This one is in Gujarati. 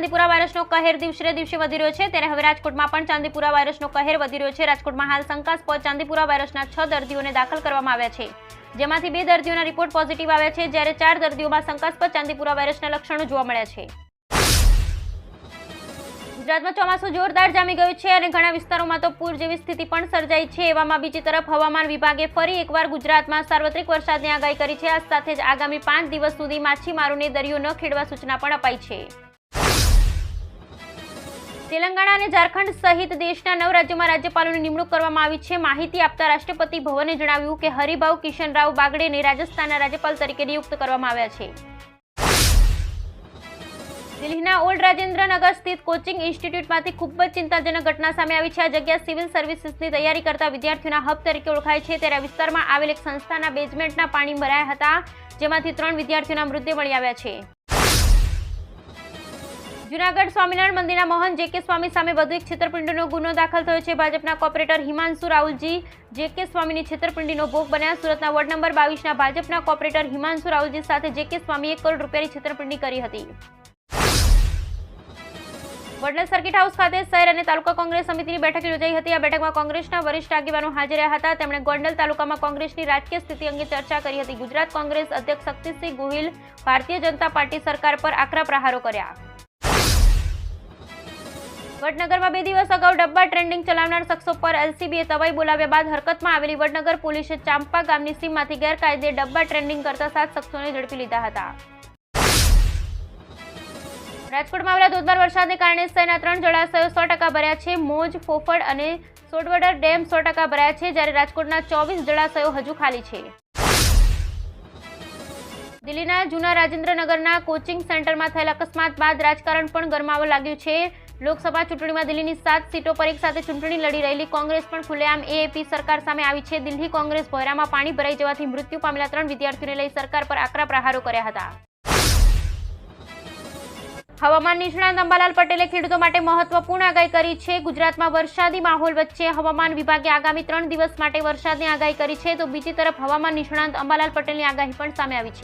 ચાંદીપુરા વાયરસનો કહેર દિવસે દિવસે વધી રહ્યો છે, ત્યારે હવે રાજકોટમાં પણ ચાંદીપુરા વાયરસનો કહેર વધી રહ્યો છે। રાજકોટમાં હાલ શંકાસ્પદ ચાંદીપુરા વાયરસના 6 દર્દીઓને દાખલ કરવામાં આવ્યા છે, જેમાંથી 2 દર્દીઓના રિપોર્ટ પોઝિટિવ આવ્યા છે, જ્યારે 4 દર્દીઓમાં શંકાસ્પદ ચાંદીપુરા વાયરસના લક્ષણો જોવા મળ્યા છે। ગુજરાતમાં ચોમાસું જોરદાર જામી ગયું છે અને ઘણા વિસ્તારોમાં તો પૂર જેવી સ્થિતિ પણ સર્જાઈ છે। એવામાં બીજી તરફ હવામાન વિભાગે ફરી એકવાર ગુજરાતમાં સાર્વત્રિક વરસાદની આગાહી કરી છે। આ સાથે જ આગામી 5 દિવસ સુધી માછીમારોને દરિયો ન ખેડવા સૂચના પણ અપાઈ છે। તેલંગાણા અને ઝારખંડ સહિત દેશના 9 રાજ્યોમાં રાજ્યપાલોની નિમણૂક કરવામાં આવી છે। માહિતી આપતા રાષ્ટ્રપતિ ભવને જણાવ્યું કે હરિભાઉ કિશનરાવ બાગડેને રાજસ્થાનના રાજ્યપાલ તરીકે નિયુક્ત કરવામાં આવ્યા છે। દિલ્હીના ઓલ્ડ રાજેન્દ્રનગર સ્થિત કોચિંગ ઇન્સ્ટિટ્યૂટમાંથી ખૂબ જ ચિંતાજનક ઘટના સામે આવી છે। આ જગ્યા સિવિલ સર્વિસીસની તૈયારી કરતા વિદ્યાર્થીઓના હબ તરીકે ઓળખાય છે, ત્યારે આ વિસ્તારમાં આવેલ એક સંસ્થાના બેઝમેન્ટના પાણી ભરાયા હતા, જેમાંથી 3 વિદ્યાર્થીઓના મૃતદેહ મળી આવ્યા છે। જૂનાગઢ સ્વામિનારાયણ મંદિરના મહંત જે.કે. સ્વામી સામે વધુ એક છેતરપિંડીનો ગુનો દાખલ થયો છે। ભાજપના કોર્પોરેટર હિમાંશુ રાહુલજી જે.કે. સ્વામીની છેતરપિંડીનો ભોગ બન્યા। સુરતના વોર્ડ નંબર 22ના ભાજપના કોર્પોરેટર હિમાંશુ રાહુલજી સાથે જે.કે. સ્વામીએ 1 કરોડ રૂપિયાની છેતરપિંડી કરી હતી। વડનગર સર્કિટ હાઉસ ખાતે શહેર અને તાલુકા કોંગ્રેસ સમિતિની બેઠક યોજાઈ હતી। આ બેઠકમાં કોંગ્રેસના વરિષ્ઠ આગેવાનો હાજર રહ્યા હતા। તેમણે ગોંડલ તાલુકામાં કોંગ્રેસની રાજકીય સ્થિતિ અંગે ચર્ચા કરી હતી। ગુજરાત કોંગ્રેસ અધ્યક્ષ શક્તિસિંહ ગોહિલ ભારતીય જનતા પાર્ટી સરકાર પર આકરા પ્રહારો કર્યા। વડનગરમાં 2 દિવસ અગાઉ ડબ્બા ટ્રેન્ડિંગ ચલાવનાર શખ્સો પર એલસીબીએ તવાઈ બોલાવ્યા બાદ હરકતમાં આવેલી વડનગર પોલીસે ચાંપા ગામની સીમમાંથી ગેરકાયદે ડબ્બા ટ્રેન્ડિંગ કરતા 7 શખ્સોને ઝડપી લીધા હતા। રાજકોટમાં આવેલા ધોધમાર વરસાદને કારણે શહેરના 3 જળાશયો 100% ભર્યા છે। મોજ, ફોફળ અને સોડવદર ડેમ 100% ભર્યા છે, જ્યારે રાજકોટના 24 જળાશયો હજુ ખાલી છે। દિલ્હીના જૂના રાજેન્દ્રનગરના કોચિંગ સેન્ટરમાં થયેલ અકસ્માત બાદ રાજકારણ પણ ગરમાવા લાગ્યું છે। લોકસભા ચૂંટણીમાં દિલ્હીની 7 સીટો પર એક સાથે ચૂંટણી લડી રહેલી કોંગ્રેસ પણ ખુલ્લેઆમ એએપી સરકાર સામે આવી છે। દિલ્હી કોંગ્રેસ ભોયરામાં પાણી ભરાઈ જવાથી મૃત્યુ પામેલા 3 વિદ્યાર્થીઓને લઈ સરકાર પર આકરા પ્રહારો કર્યા હતા। હવામાન નિષ્ણાત અંબાલાલ પટેલે ખેડૂતો માટે મહત્વપૂર્ણ આગાહી કરી છે। ગુજરાતમાં વરસાદી માહોલ વચ્ચે હવામાન વિભાગે આગામી 3 દિવસ માટે વરસાદની આગાહી કરી છે, તો બીજી તરફ હવામાન નિષ્ણાત અંબાલાલ પટેલની આગાહી પણ સામે આવી છે।